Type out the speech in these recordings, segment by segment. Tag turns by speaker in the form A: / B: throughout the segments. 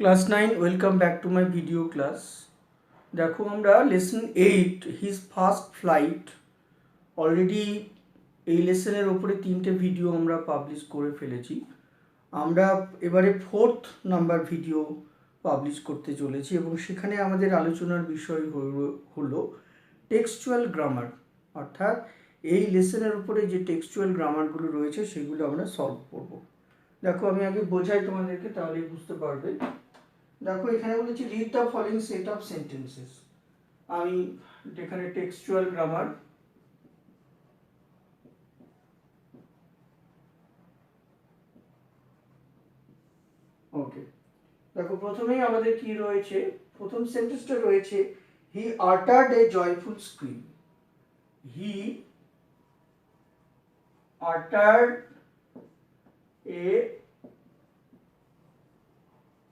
A: Class 9 welcome back to my video class. দেখো আমরা lesson 8 his first flight already এই লেসনের ওপরে 3টে ভিডিও আমরা পাবলিশ করে ফেলেছি। আমরা এবারে 4th নাম্বার ভিডিও পাবলিশ করতে চলেছি এবং সেখানে আমাদের আলোচনার বিষয় হলো টেক্সচুয়াল গ্রামার, অর্থাৎ এই লেসনের উপরে যে টেক্সচুয়াল গ্রামারগুলো রয়েছে সেগুলো আমরা সলভ করব। দেখো আমি আগে বোঝাই তোমাদেরকে, তাহলেই বুঝতে পারবে। দেখো এখানে বলেছি read the following set of sentences. আমি এখানে টেক্সচুয়াল গ্রামার, ওকে। দেখো প্রথমেই আমাদের কি রয়েছে, প্রথম সেন্টেন্সটা রয়েছে he uttered a joyful scream. He uttered a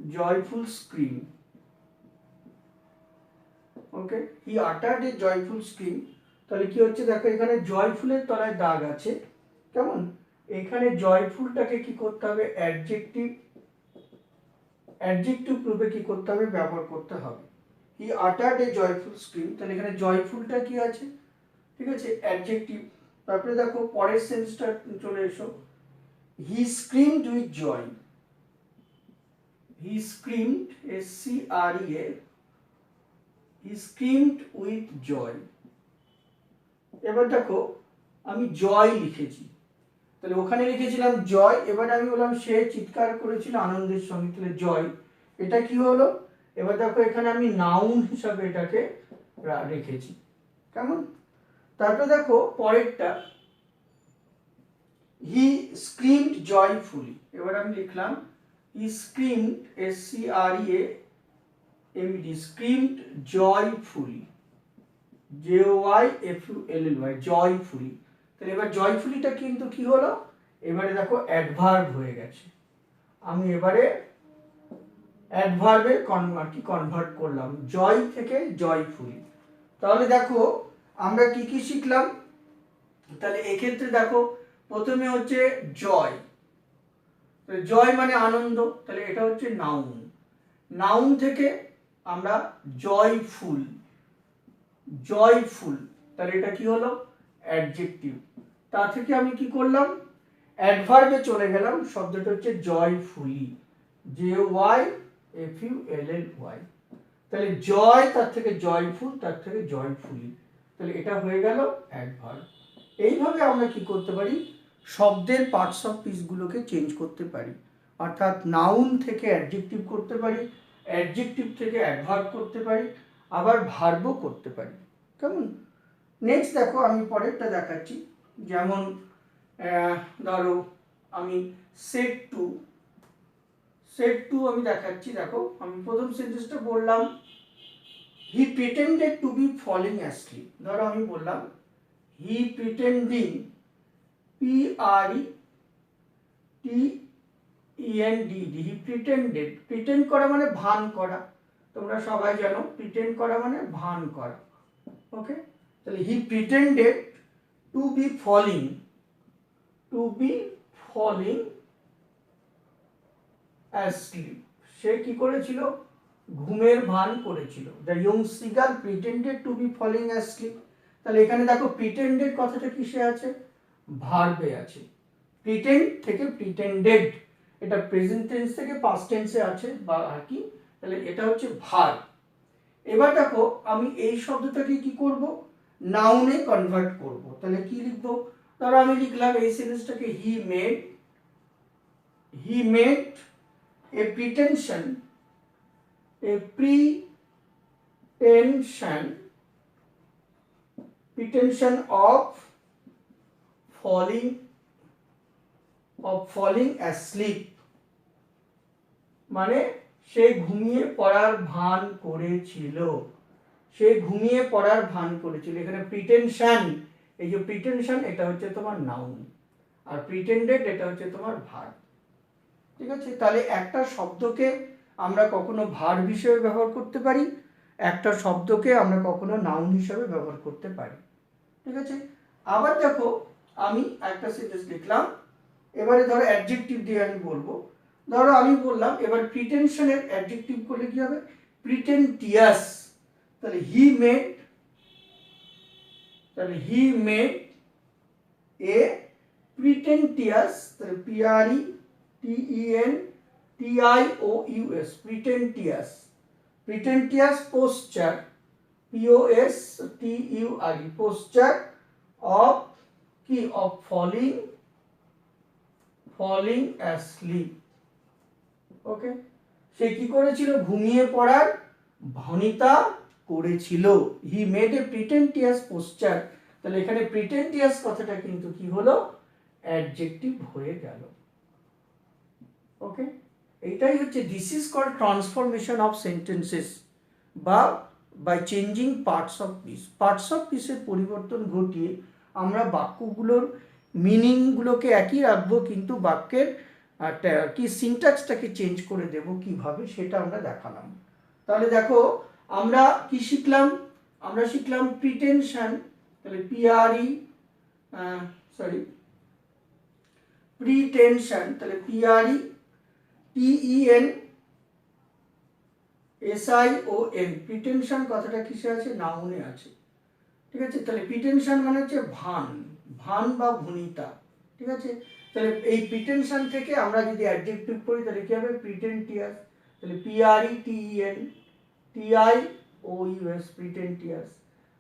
A: joyful scream. Okay, he uttered a joyful scream. তাহলে কি হচ্ছে, দেখো এখানে জয়ফুলের তলায় দাগ আছে, কেমন? এখানে জয়ফুলটাকে কি করতে হবে, অ্যাডজেক্টিভ রূপে কি করতে হবে, ব্যবহার করতে হবে। হি আটার্ড এ জয়ফুল স্ক্রিম, তাহলে এখানে জয়ফুলটা কি আছে, ঠিক আছে, অ্যাডজেক্টিভ। তারপরে দেখো পরের সেন্সটা চলে এসো, he screamed with joy. He screamed, SCREA, he screamed with joy. এবার দেখো আমি জয় লিখেছি, তাহলে ওখানে লিখেছিলাম জয়, এবার আমি বললাম সে চিৎকার করেছিল আনন্দের সঙ্গে, তাহলে জয়, এটা কি হলো? এবার দেখো এখানে আমি নাউন হিসাবে এটাকে রেখেছি, কেমন? তারপরে দেখো পরেরটা, হি স্ক্রিমড জয়ফুলি। এবার আমি লিখলাম he screamed, SCREAMD, screamed joyfully, JOYFULLY, joyfully. তাহলে এবার জয়ফুলিটা কিন্তু কি হলো, এবারে দেখো অ্যাডভার্ব হয়ে গেছে। আমি এবারে অ্যাডভার্বে কনভার্ট করলাম, জয় থেকে জয়ফুলি। তাহলে দেখো আমরা কি কি শিখলাম, তাহলে এক্ষেত্রে দেখো প্রথমে হচ্ছে জয়, জয় মানে আনন্দ, তাহলে এটা হচ্ছে নাউন। নাউন থেকে আমরা জয়ফুল, জয়ফুল, তাহলে এটা কি হলো, অ্যাডজেক্টিভ। তা থেকে আমি কি করলাম, অ্যাডভার্বে চলে গেলাম, শব্দটা হচ্ছে জয়ফুলি, JOYFULLY। তাহলে জয়, তার থেকে জয়ফুল, তার থেকে জয়ফুলি, তাহলে এটা হয়ে গেল অ্যাডভার্ব। এইভাবে আমরা কি করতে পারি, শব্দের পার্টস অফ পিসগুলোকে চেঞ্জ করতে পারি, অর্থাৎ নাউন থেকে অ্যাডজেক্টিভ করতে পারি, অ্যাডজেক্টিভ থেকে অ্যাডভার্ব করতে পারি, আবার ভার্বও করতে পারি, কেমন? নেক্সট দেখো আমি পরেরটা দেখাচ্ছি, যেমন ধরো আমি সেট টু আমি দেখাচ্ছি। দেখো আমি প্রথম সেন্টেন্সটা বললাম he pretended to be falling asleep. ধরো আমি বললাম he pretending, PRETENDED, he pretended, pretend করা মানে ভান করা, তোমরা সবাই জানো প্রিটেন্ড করা মানে ভান করা, ওকে। তাহলে he pretended to be falling, asleep, সে কি করেছিল, ঘুমের ভান করেছিল। The young seagull pretended to be falling asleep. তাহলে এখানে দেখো প্রিটেন্ডেড কথাটা কিসে আছে, ভার্বে আছে। প্রিটেন্ড থেকে প্রিটেন্ডেড, এটা প্রেজেন্ট টেন্স থেকে পাস্ট টেন্সে আছে বা আর কি, তাহলে এটা হচ্ছে ভার্ব। এবার দেখো আমি এই শব্দটাকে কি করব, নাউনে কনভার্ট করব। তাহলে কি লিখবো, ধরো আমি লিখলাম এই সেন্টেন্সটাকে he made a pretension of falling asleep, মানে সে ঘুমিয়ে পড়ার ভান করেছিল, সে ঘুমিয়ে পড়ার ভান করেছিল। এখানে প্রিটেনশন, এই যে প্রিটেনশন এটা হচ্ছে তোমার নাউন, আর প্রিটেন্ডেড এটা হচ্ছে তোমার ভার্ব, ঠিক আছে। তাহলে একটা শব্দকে আমরা কখনো ভার্ব হিসেবে ব্যবহার করতে পারি, একটা শব্দকে আমরা কখনো নাউন হিসেবে ব্যবহার করতে পারি, ঠিক আছে। আবার দেখো আমি একটা সেন্টেন্স লিখলাম, এবারে ধরো অ্যাডজেক্টিভ দিয়ে আমি বলবো, ধরো আমি বললাম এবার প্রিটেনশনের অ্যাডজেক্টিভ করলে কি হবে, প্রিটেন্টিয়াস, তাহলে হি মেড, তাহলে হি মেড এ প্রিটেন্টিয়াস, তাহলে PRETENTIOUS, pretentious, pretentious posture, POSTURE, posture of কি, অফ ফলিং অ্যাসলিপ। ওকে, সে কি করেছিল, ঘুমিয়ে পড়ার ভনিতা করেছিল। হি মেড এ প্রিটেন্টিয়াস পোস্টার, তাহলে এখানে প্রিটেন্টিয়াস কথাটা কিন্তু কি হলো, অ্যাডজেক্টিভ হয়ে গেল। ওকে, এইটাই হচ্ছে, this is called transformation of sentences বা by changing parts of speech. পার্টস অফ পিসের পরিবর্তন ঘটিয়ে আমরা বাক্যগুলোর মিনিংগুলোকে একই রাখবো, কিন্তু বাক্যের কি সিনট্যাক্সটাকে চেঞ্জ করে দেব কিভাবে, সেটা আমরা দেখালাম। তাহলে দেখো আমরা কি শিখলাম, আমরা শিখলাম প্রিটেনশন, তাহলে প্রিটেনশন, তাহলে PRETENSION, প্রিটেনশন কথাটা কিসে আছে, নাউনে আছে, ঠিক আছে। তাহলে প্রিটেনশন মানে হচ্ছে ভান, ভান বা ভনিতা, ঠিক আছে। তাহলে এই প্রিটেনশন থেকে আমরা যদি অ্যাডজেক্টিভ করি তাহলে কি হবে, প্রিটেন্টিয়াস, তাহলে PRETENTIOUS, প্রিটেন্টিয়াস।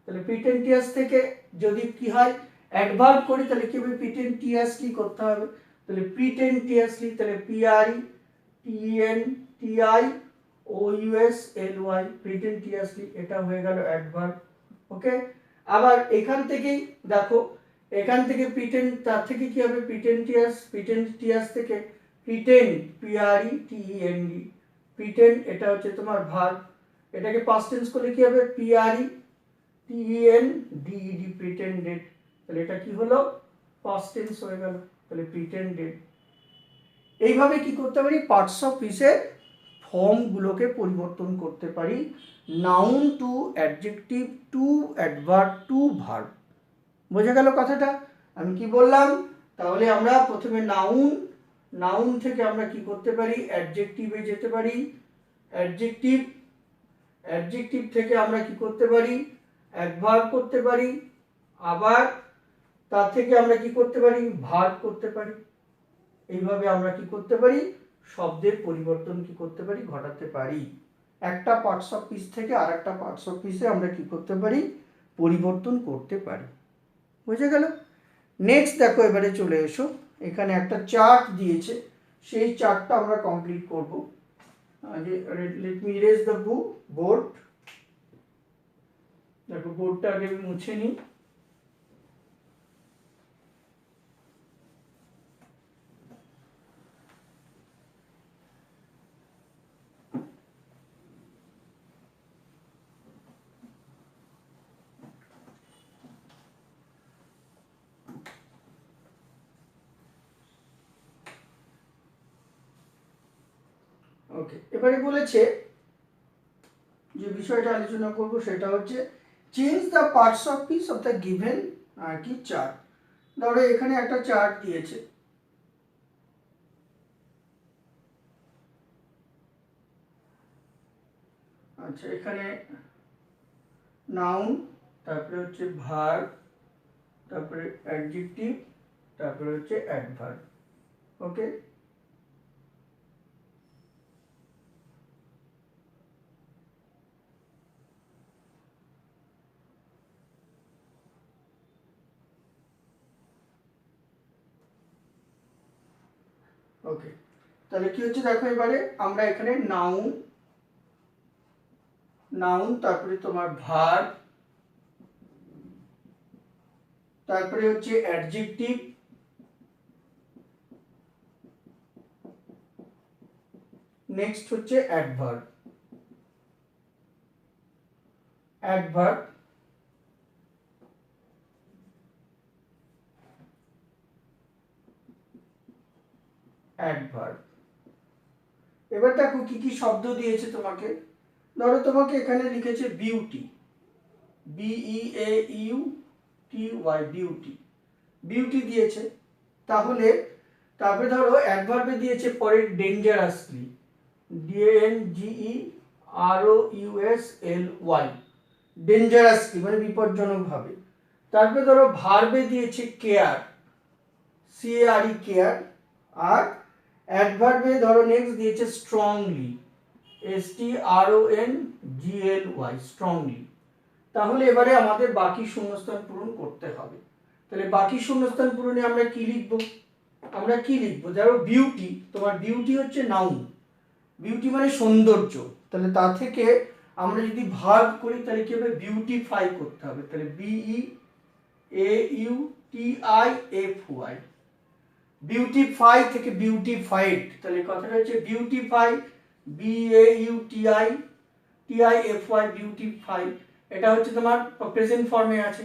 A: তাহলে প্রিটেন্টিয়াস থেকে যদি কি হয়, অ্যাডভার্ব করি তাহলে কি হবে, প্রিটেন্টিয়াসলি করতে হবে, তাহলে প্রিটেন্টিয়াসলি, তাহলে PRETENTIOUSLY, প্রিটেন্টিয়াসলি, এটা হয়ে গেল অ্যাডভার্ব। ওকে, আবার এখান থেকেই দেখো, এখান থেকে তার থেকে কি হবে, প্রিটেন্টিয়াস থেকে প্রিটেন্ড, PRETEND, প্রিটেন্ড, এটা হচ্ছে তোমার ভার্ব, এটাকে পাস্ট টেন্স করলে কি হবে, PRETENDED, প্রিটেন্ডেড, তাহলে এটা কি হলো, পাস্ট টেন্স হয়ে গেল, তাহলে প্রিটেন্ডেড। এইভাবে কি করতে পারি, পার্টস অফ স্পিচের ফর্মগুলোকে পরিবর্তন করতে পারি, noun to adjective to adverb to verb. বোঝা গেল কথাটা, আমি কি বললাম, তাহলে আমরা প্রথমে নাউন থেকে আমরা কি করতে পারি, অ্যাডজেক্টিভে যেতে পারি, অ্যাডজেক্টিভ থেকে আমরা কি করতে পারি, অ্যাডভার্ব করতে পারি, আবার তার থেকে আমরা কি করতে পারি, ভার্ব করতে পারি। এইভাবে আমরা কি করতে পারি, শব্দের পরিবর্তন কি করতে পারি, ঘটাতে পারি। একটা পার্টস অফ স্পিচ থেকে আরেকটা পার্টস অফ স্পিচে আমরা কি করতে পারি, পরিবর্তন করতে পারি। বুঝে গেল। নেক্সট দেখো, এবারে চলে এসো, এখানে একটা চার্ট দিয়েছে, সেই চার্টটা আমরা কমপ্লিট করব। Let me erase the board. দেখো বোর্ডটা আগে মুছে নিই। ওকে, এবারে বলেছে যে বিষয়টা আলোচনা করব সেটা হচ্ছে change the parts of piece of the given কি চার্ট। ধরো এখানে একটা চার্ট দিয়েছে, আচ্ছা এখানে নাউন, তারপরে হচ্ছে ভার্ব, তারপরে অ্যাডজেক্টিভ, তারপরে হচ্ছে অ্যাডভার্ব। ওকে, ওকে, তাহলে কি হচ্ছে দেখো, এবারে আমরা এখানে নাউন, তারপরে তোমার ভার্ব, তারপরে হচ্ছে অ্যাডজেক্টিভ, নেক্সট হচ্ছে অ্যাডভার্ব, অ্যাডভার্ব, অ্যাডভার্ব। এবার দেখো কি কি শব্দ দিয়েছে তোমাকে। ধরো তোমাকে এখানে লিখেছে বিউটি, BEAUTY, বিউটি, বিউটি দিয়েছে। তাহলে তারপরে ধরো অ্যাডভার্বে দিয়েছে পরে ডেঞ্জারাসলি, DANGEROUSLY, ডেঞ্জারাসলি মানে বিপজ্জনক ভাবে। তারপরে ধরো ভার্বে দিয়েছে কেয়ার, CARE কেয়ার। আর অ্যাডভার্বে ধরো নেক্সট দিয়েছে স্ট্রংলি, STRONGLY, স্ট্রংলি। তাহলে এবারে আমাদের বাকি শূন্যস্থান পূরণ করতে হবে। তাহলে বাকি শূন্যস্থান পূরণে আমরা কি লিখব? আমরা কি লিখব? ধরো বিউটি, তোমার বিউটি হচ্ছে নাউন, বিউটি মানে সৌন্দর্য। তাহলে তা থেকে আমরা যদি ভার্ব করি তাহলে কি হবে? বিউটিফাই করতে হবে। তাহলে BEAUTIFY, বিউটিফাই থেকে বিউটিফাইড, তাহলে কথাটা হচ্ছে বিউটিফাই, BAUTIFY, বিউটিফাই। এটা হচ্ছে তোমার প্রেজেন্ট ফর্মে আছে।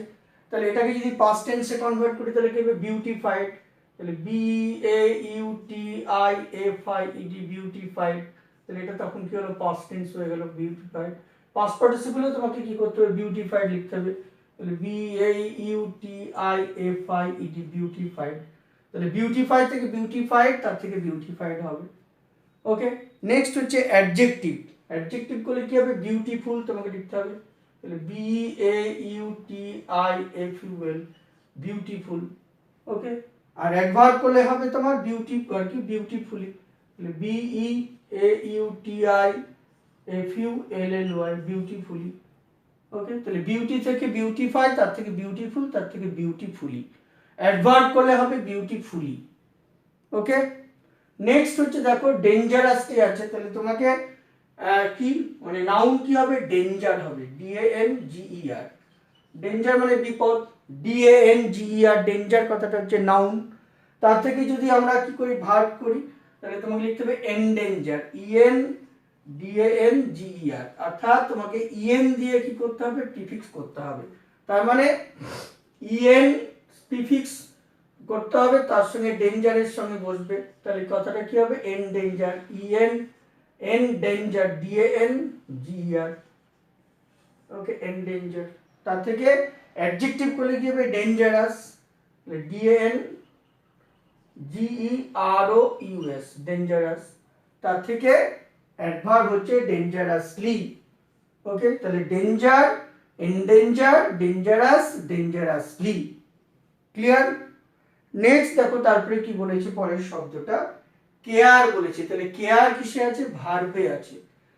A: তাহলে এটাকে যদি পাস্ট টেন্সে কনভার্ট করি তাহলে কি হবে? বিউটিফাইড। তাহলে BAUTIFIED, বিউটিফাইড। তাহলে এটা তখন কি হলো? পাস্ট টেন্স হয়ে গেল, বিউটিফাইড। পাস্ট পার্টিসিপেলে তোমাকে কি করতে হবে? বিউটিফাইড লিখতে হবে। তাহলে BAUTIFIED, বিউটিফাইড। তাহলে বিউটিফাই থেকে বিউটিফাইড, তার থেকে বিউটিফাইড হবে। ওকে, নেক্সট হচ্ছে অ্যাডজেক্টিভ। অ্যাডজেক্টিভ করলে কি হবে? বিউটিফুল তোমাকে লিখতে হবে। তাহলে BAUTIFUL, বিউটিফুল। ওকে, আর অ্যাডভার্ব করলে হবে তোমার বিউটি আর কি? বিউটিফুলি। তাহলে BEAUTIFULLY, বিউটিফুলি। ওকে, তাহলে বিউটি থেকে বিউটিফাই, তার থেকে বিউটিফুল, তার থেকে বিউটিফুলি। অ্যাডভার্ব করলে হবে বিউটিফুলি। ওকে, নেক্সট হচ্ছে দেখো ডেঞ্জারাসলি আছে। তাহলে তোমাকে কি মানে নাউন কি হবে? ডেঞ্জার হবে, DANGER। ডেঞ্জার মানে বিপদ, DANGER, ডেঞ্জার কথাটা হচ্ছে নাউন। তার থেকে যদি আমরা কি করি? ভার্ব করি, তাহলে তোমাকে লিখতে হবে এন্ডেঞ্জার, ENDANGER। অর্থাৎ তোমাকে EN দিয়ে কি করতে হবে? প্রিফিক্স করতে হবে। তার মানে EN প্রিফিক্স করতে হবে, তার সঙ্গে ডেঞ্জারের সঙ্গে বসবে। তাহলে কথাটা কি হবে? Endanger, endanger, DANGER। ওকে, এন্ডেঞ্জার। তার থেকে অ্যাডজেক্টিভ করলে কি হবে? Dangerous, DANGEROUS, dangerous. তার থেকে অ্যাডভার্ব হচ্ছে ডেঞ্জারাসলি। ওকে, তাহলে danger, endanger, dangerous, dangerously. Clear? Next দেখো তারপরে কি বলেছে পরের শব্দটা? কেয়ার বলেছে। তাহলে কেয়ার কিসে আছে? ভার্বে আছে।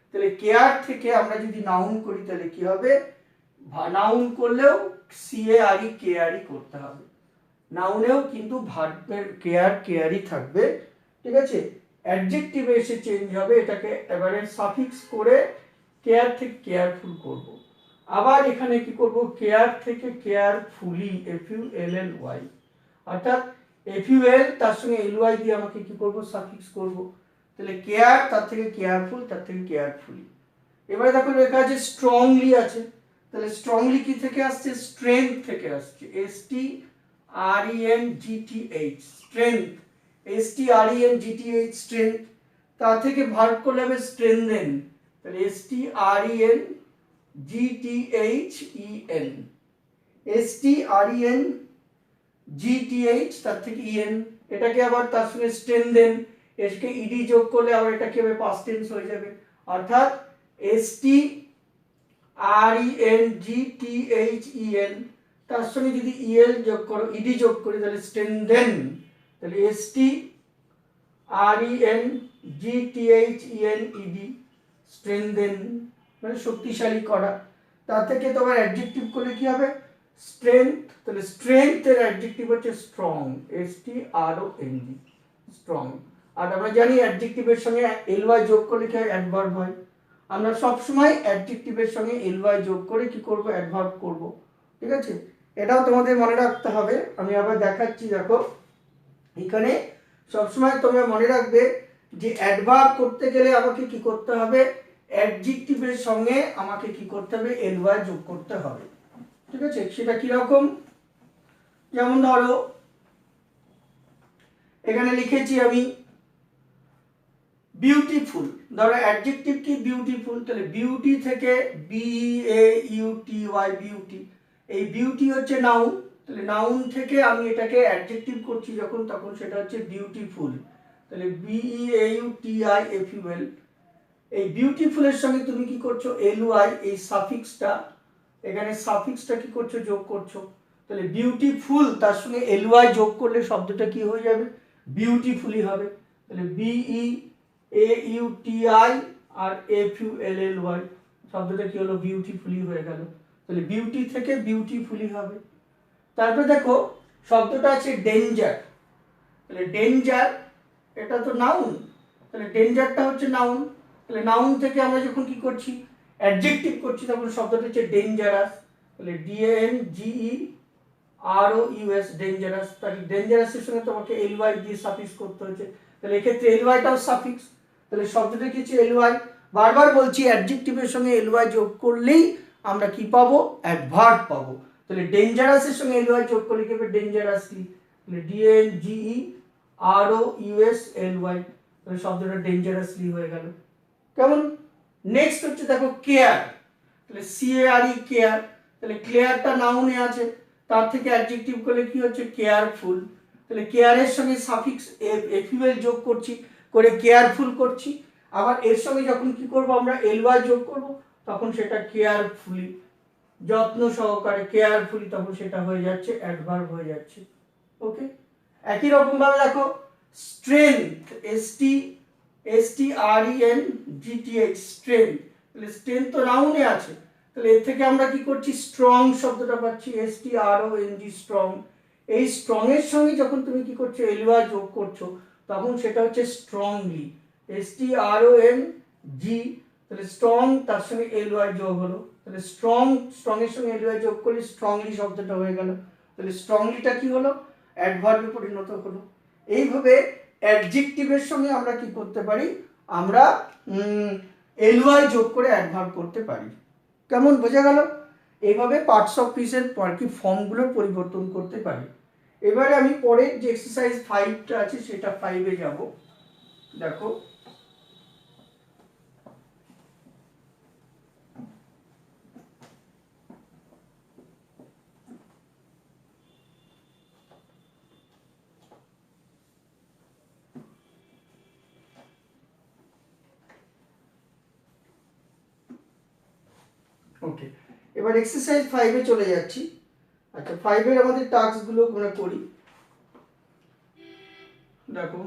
A: তাহলে কেয়ার থেকে আমরা যদি নাউন করি তাহলে কি হবে? নাউন করলেও CARE, কেয়ারই করতে হবে। নাউনেও কিন্তু ভার্বের কেয়ার, কেয়ারই থাকবে। ঠিক আছে, অ্যাডজেক্টিভে এসে চেঞ্জ হবে, এটাকে এবারে সাফিক্স করে কেয়ার থেকে কেয়ারফুল করব। আবার এখানে কি করব? কেয়ার থেকে কেয়ারফুলি, FULLY, অর্থাৎ FUL তার সঙ্গে LY দিয়ে আমাকে কি করব? সাফিক্স করব। তাহলে কেয়ার, তার থেকে কেয়ারফুল, তার থেকে কেয়ারফুলি। এবারে দেখো লেখা আছে স্ট্রংলি আছে। তাহলে স্ট্রংলি কি থেকে আসছে? স্ট্রেংথ থেকে আসছে, STRENGTH, স্ট্রেংথ, STRENGTH, স্ট্রেংথ। তার থেকে ভার্ব করলে হবে স্ট্রেনদেন। তাহলে STRENGTHEN, তার থেকে EN। এটাকে আবার তার সঙ্গে স্ট্রেনদেন, এসকে ED যোগ করলে আবার এটা কি হবে? পাস্ট টেন্স হয়ে যাবে। অর্থাৎ STRENGTHEN, তার সঙ্গে যদি EL যোগ করো, ED যোগ করি, তাহলে স্ট্রেনদেন। তাহলে STRENGTHEN, স্ট্রেনদেন মানে শক্তিশালী করা। তার থেকে তোমার অ্যাডজেক্টিভ করলে কি হবে? স্ট্রেংথ। তাহলে স্ট্রেংথের অ্যাডজেক্টিভ হচ্ছে স্ট্রং, STRONG, স্ট্রং। আর আমরা জানি অ্যাডজেক্টিভের সঙ্গে LY যোগ করলে কি হয়? অ্যাডভার্ব হয়। আমরা সবসময় অ্যাডজেক্টিভের সঙ্গে LY যোগ করে কি করব? অ্যাডভার্ব করব। ঠিক আছে, এটাও তোমাদের মনে রাখতে হবে। আমি আবার দেখাচ্ছি, দেখো এখানে সবসময় তোমরা মনে রাখবে যে অ্যাডভার্ব করতে গেলে আমাকে কি করতে হবে? অ্যাডজেক্টিভের সঙ্গে আমাকে কি করতে হবে? LY যোগ করতে হবে। ঠিক আছে, সেটা কিরকম? যেমন ধরো এখানে লিখেছি আমি বিউটিফুল। ধরো অ্যাডজেক্টিভ কি? বিউটিফুল। তাহলে বিউটি থেকে BAUTY, বিউটি। এই বিউটি হচ্ছে নাউন। তাহলে নাউন থেকে আমি এটাকে অ্যাডজেক্টিভ করছি যখন, তখন সেটা হচ্ছে বিউটিফুল। তাহলে BEAUTIFUL, এই বিউটিফুলের সঙ্গে তুমি কি করছো, LY এই সাফিক্সটা, এখানে সাফিক্সটা কি করছো, যোগ করছো। তাহলে বিউটিফুল তার সঙ্গে LY যোগ করলে শব্দটা কি হয়ে যাবে, বিউটিফুলি হবে। তাহলে BEAUTI আর FULLY, শব্দটা কি হলো, বিউটিফুলি হয়ে গেল। তাহলে বিউটি থেকে বিউটিফুলি হবে। তারপরে দেখো শব্দটা আছে ডেঞ্জার। তাহলে ডেঞ্জার এটা তো নাউন, তাহলে ডেঞ্জারটা হচ্ছে নাউন। তাহলে নাউন থেকে আমরা যখন কি করছি, অ্যাডজেক্টিভ করছি, তখন শব্দটা হচ্ছে ডেঞ্জারাস। তাহলে DANGEROUS, ডেঞ্জারাস। তাহলে ডেঞ্জারাসের সঙ্গে তোমাকে LY দিয়ে সাফিক্স করতে হচ্ছে। তাহলে এক্ষেত্রে LYটাও সাফিক্স। তাহলে শব্দটা কি হচ্ছে, LY। বারবার বলছি অ্যাডজেক্টিভের সঙ্গে LY যোগ করলেই আমরা কি পাবো, অ্যাডভার্ব পাবো। তাহলে ডেঞ্জারাসের সঙ্গে LY যোগ করলে কি হবে, ডেঞ্জারাসলি। তাহলে DANGEROUSLY, তাহলে শব্দটা ডেঞ্জারাসলি হয়ে গেল। কেমন? নেক্সট হচ্ছে দেখো কেয়ার। তাহলে CARE, কেয়ার। তাহলে কেয়ারটা নাউনে আছে, তার থেকে অ্যাডজেক্টিভ করলে কি হচ্ছে, কেয়ারফুল। তাহলে কেয়ারের সঙ্গে সাফিক্স FUL যোগ করছি, করে কেয়ারফুল করছি। আবার এর সঙ্গে যখন কি করব আমরা, LY যোগ করব, তখন সেটা কেয়ারফুলি, যত্ন সহকারে, কেয়ারফুলি, তখন সেটা হয়ে যাচ্ছে অ্যাডভার্ব হয়ে যাচ্ছে। ওকে, একই রকম ভাবে দেখো স্ট্রেংথ, STRENGTH, স্ট্রেংথ। তাহলে স্ট্রেংথ তো নাউনে আছে, তাহলে এর থেকে আমরা কি করছি, স্ট্রং শব্দটা পাচ্ছি, STRONG, স্ট্রং। এই স্ট্রং এর সঙ্গে যখন তুমি কি করছো, LY যোগ করছো, তখন সেটা হচ্ছে স্ট্রংলি, STRONG। তাহলে স্ট্রং তার সঙ্গে LY যোগ হলো, তাহলে স্ট্রং এর সঙ্গে LY যোগ করলে স্ট্রংলি শব্দটা হয়ে গেল। তাহলে স্ট্রংলিটা কি হলো, অ্যাডভার্বে পরিণত হলো। এইভাবে অ্যাডজেক্টিভের সঙ্গে আমরা কি করতে পারি, আমরা LY যোগ করে অ্যাডভার্ব করতে পারি। কেমন, বোঝা গেল? এইভাবে পার্টস অফ স্পিচের কি ফর্মগুলো পরিবর্তন করতে পারি। এবারে আমি পরে যে এক্সারসাইজ 5টা আছে সেটা 5-এ যাব। দেখো ওকে, এবার এক্সারসাইজ 5-এ চলে যাচ্ছি। আচ্ছা, 5-এর আমাদের টাস্কগুলো আমরা করি। দেখো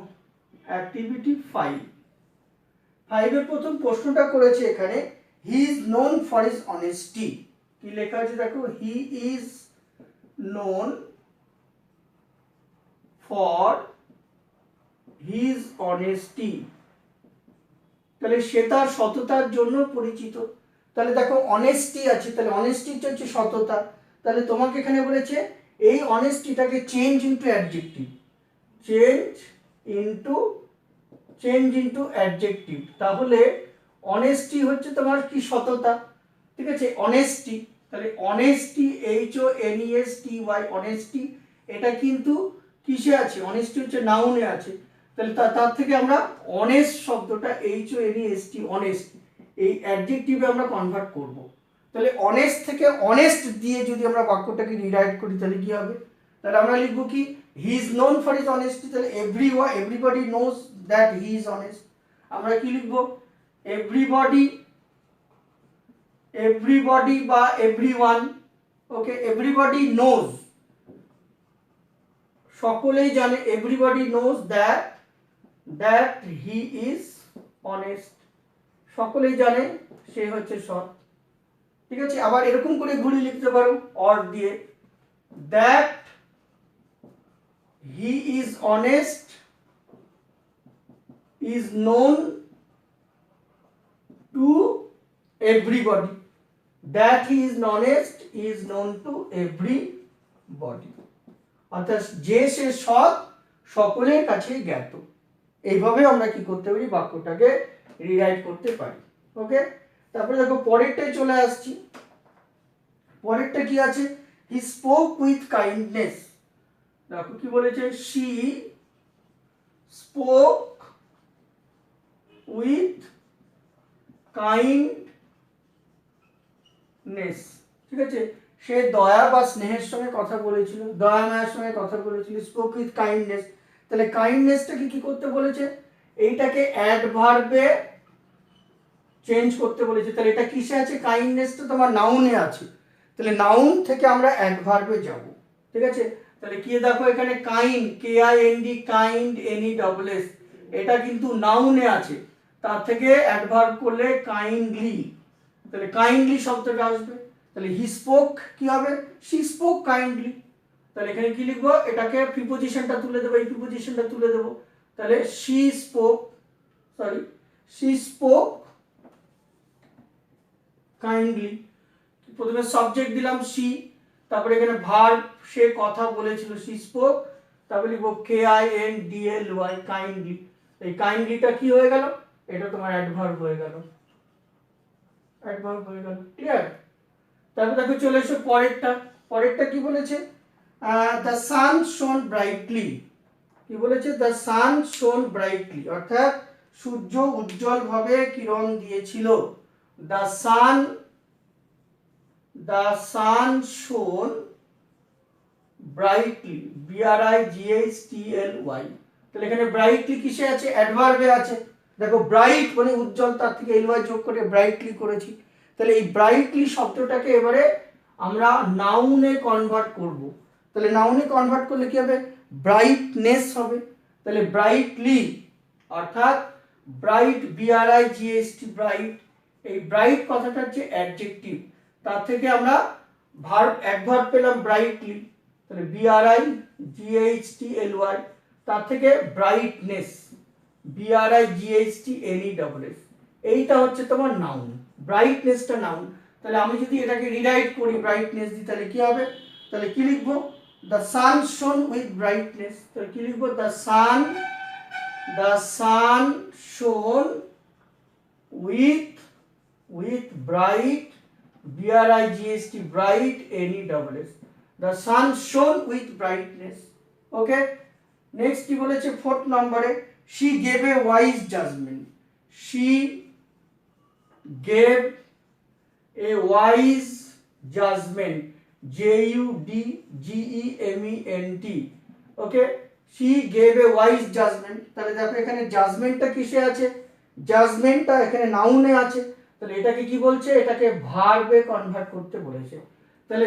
A: অ্যাক্টিভিটি 5-এর প্রথম প্রশ্নটা করেছে এখানে, হি is known for his honesty. কি লেখা আছে দেখো, হি is known for his honesty. তাহলে সে তার সততার জন্য পরিচিত। তাহলে দেখো অনেস্টি আছে, তাহলে অনেস্টি হচ্ছে সততা। তাহলে তোমাকে এখানে বলেছে এই অনেস্টিটাকে change into adjective, change into adjective. তাহলে অনেস্টি হচ্ছে তোমার কি, সততা, ঠিক আছে, অনেস্টি। তাহলে অনেস্টি, HONESTY, অনেস্টি, এটা কিন্তু কিসে আছে, অনেস্টি হচ্ছে নাউনে আছে। তাহলে তার থেকে আমরা অনেস্ট শব্দটা, HONEST, অনেস্ট, এই অ্যাডজেক্টিভে আমরা কনভার্ট করব। তাহলে অনেস্ট থেকে অনেস্ট দিয়ে যদি আমরা বাক্যটাকে রিরাইট করি, তাহলে কি হবে, তাহলে আমরা লিখব কি, he is known for his honesty. তাহলে everybody knows that he is honest. আমরা কি লিখব, এভরিবডি বা এভরিওয়ান, ওকে, এভরিবডি নোজ, সকলেই জানে, everybody knows that he is honest, সকলেই জানে সে হচ্ছে সৎ। ঠিক আছে, আবার এরকম করে ঘুরিয়ে লিখতে পারো অর দিয়ে, that he is honest is known to everybody, that he is honest is known to everybody. অর্থাৎ যে সে সৎ সকলের কাছেই জ্ঞাত। এইভাবে আমরা কি করতে পারি, বাক্যটাকে রিরাইট করতে পারি। ওকে, তারপরে দেখো পরেরটাই চলে আসছি। পরেরটা কি আছে, হি স্পোক উইথ কাইন্ডনেস। দেখো কি বলেছে, শি স্পোক উইথ কাইন্ডনেস। ঠিক আছে, সে দয়া বা স্নেহের সঙ্গে কথা বলেছিল, দয়া মায়ের সঙ্গে কথা বলেছিল, স্পোক উইথ কাইন্ডনেস। তাহলে কাইন্ডনেসটাকে কি করতে বলেছে, এইটাকে অ্যাডভার্বে চেঞ্জ করতে বলেছে। তাহলে এটা কিসে আছে, কাইন্ডনেসটা তোমার নাউনে আছে, তাহলে নাউন থেকে আমরা অ্যাডভার্বে যাব, ঠিক আছে। তাহলে কি দেখো এখানে কাইন্ড, KIND, কাইন্ড, NESS, এটা কিন্তু নাউনে আছে, তার থেকে অ্যাডভার্ব করলে কাইন্ডলি, তাহলে কাইন্ডলি শব্দটা আসবে। তাহলে হি স্পোক কি হবে, শি স্পোক কাইন্ডলি। তাহলে এখানে কি লিখবো, এটাকে প্রিপোজিশনটা তুলে দেবো, এই প্রিপোজিশনটা তুলে দেবো। তাহলে শি স্পোক কাইন্ডলি। প্রথমে সাবজেক্ট দিলাম শি, তারপরে এখানে ভার্ব, সে কথা বলেছিল, শি স্পোক, তারপরে লিখবো KINDLY, কাইন্ডলি। এই কাইন্ডলিটা কি হয়ে গেল, এটা তোমার অ্যাডভার্ব হয়ে গেল, ক্লিয়ার। তারপর দেখো চলে এসো পরেরটা কি বলেছে, দ্য সান শোন ব্রাইটলি। কি বলেছে, দ্য সান শোন ব্রাইটলি, অর্থাৎ সূর্য উজ্জ্বল ভাবে কিরণ দিয়েছিল। দ্য সান শোন ব্রাইটলি, BRIGHTLY। তাহলে এখানে ব্রাইটলি কিসে আছে, অ্যাডভার্বে আছে। দেখো ব্রাইট মানে উজ্জ্বল, তার থেকে LY যোগ করে ব্রাইটলি করেছি। তাহলে এই ব্রাইটলি শব্দটাকে এবারে আমরা নাউনে কনভার্ট করব। তাহলে নাউনে কনভার্ট করলে কি হবে, ব্রাইটনেস হবে। তাহলে ব্রাইটলি অর্থাৎ ব্রাইট, BRIGHT, ব্রাইট, এই ব্রাইট কথাটা হচ্ছে অ্যাডজেক্টিভ, তার থেকে আমরা অ্যাডভার্ব পেলাম ব্রাইটলি, তাহলে BRIGHTLY, তার থেকে ব্রাইটনেস, BRIGHTNESS, এইটা হচ্ছে তোমার নাউন, ব্রাইটনেসটা নাউন। তাহলে আমি যদি এটাকে রিরাইট করি ব্রাইটনেস দিই, তাহলে কি হবে, তাহলে কি লিখবো, দ্য সান শোন উইথ ব্রাইটনেস। তাহলে কি লিখবো, দ্য সান শোন with bright, BRIGHT, bright, NESS, the sun shone with brightness. Okay, next কি বলেছে 4th নম্বরে, she gave a wise judgment, she gave a wise judgment, JUDGEMENT। Okay, she gave a wise judgment। তাহলে দেখো এখানে জাজমেন্টটা কিসে আছে, জাজমেন্টটা এখানে নাউনে আছে, তাহলে এটাকে কি বলছে, এটাকে ভার্বে কনভার্ট করতে বলেছে। তাহলে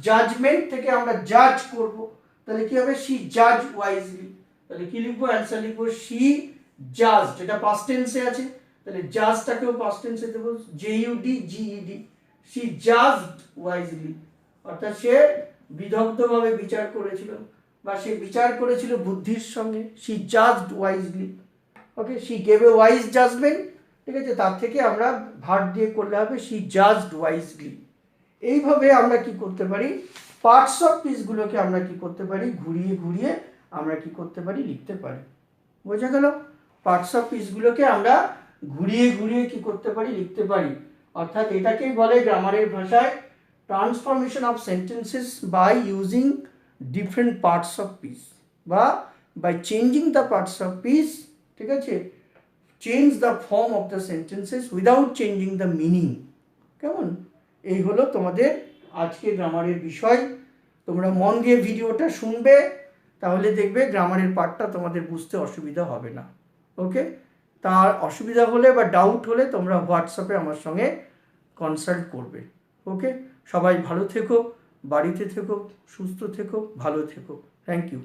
A: জাজমেন্ট থেকে আমরা জাজ করব, তাহলে কি হবে, শি জাজ ওয়াইজলি। তাহলে কি লিখবো, অ্যান্সার লিখবো শি জাজড, এটা পাস্ট টেন্সে আছে, তাহলে জাজটাকেও পাস্ট টেন্সে দেবো, JUDGED, শি জাজড ওয়াইজলি, অর্থাৎ সে বিদগ্ধভাবে বিচার করেছিল বা সে বিচার করেছিল বুদ্ধির সঙ্গে, she judged wisely. Okay, she gave a wise judgement, ঠিক আছে, তার থেকে আমরা ভার্ব দিয়ে করলে হবে শি জাজড ওয়াইজলি। এইভাবে আমরা কি করতে পারি, পার্টস অফ স্পিচগুলোকে আমরা কি করতে পারি, ঘুরিয়ে ঘুরিয়ে আমরা কি করতে পারি, লিখতে পারি। বোঝা গেল, পার্টস অফ স্পিচগুলোকে আমরা ঘুরিয়ে ঘুরিয়ে কি করতে পারি, লিখতে পারি। অর্থাৎ এটাকেই বলে গ্রামারের ভাষায় transformation of sentences by using different parts of speech বা by changing the parts of speech, ঠিক আছে, change the form of the sentences without changing the meaning. কেমন, এই হলো তোমাদের আজকে গ্রামারের বিষয়। তোমরা মন দিয়ে ভিডিওটা শুনবে, তাহলে দেখবে গ্রামারের পার্টটা তোমাদের বুঝতে অসুবিধা হবে না। ওকে, তার অসুবিধা হলে বা ডাউট হলে তোমরা হোয়াটসঅ্যাপে আমার সঙ্গে কনসাল্ট করবে। ওকে, সবাই ভালো থেকো, বাড়িতে থেকো, সুস্থ থেকো, ভালো থেকো। Thank you.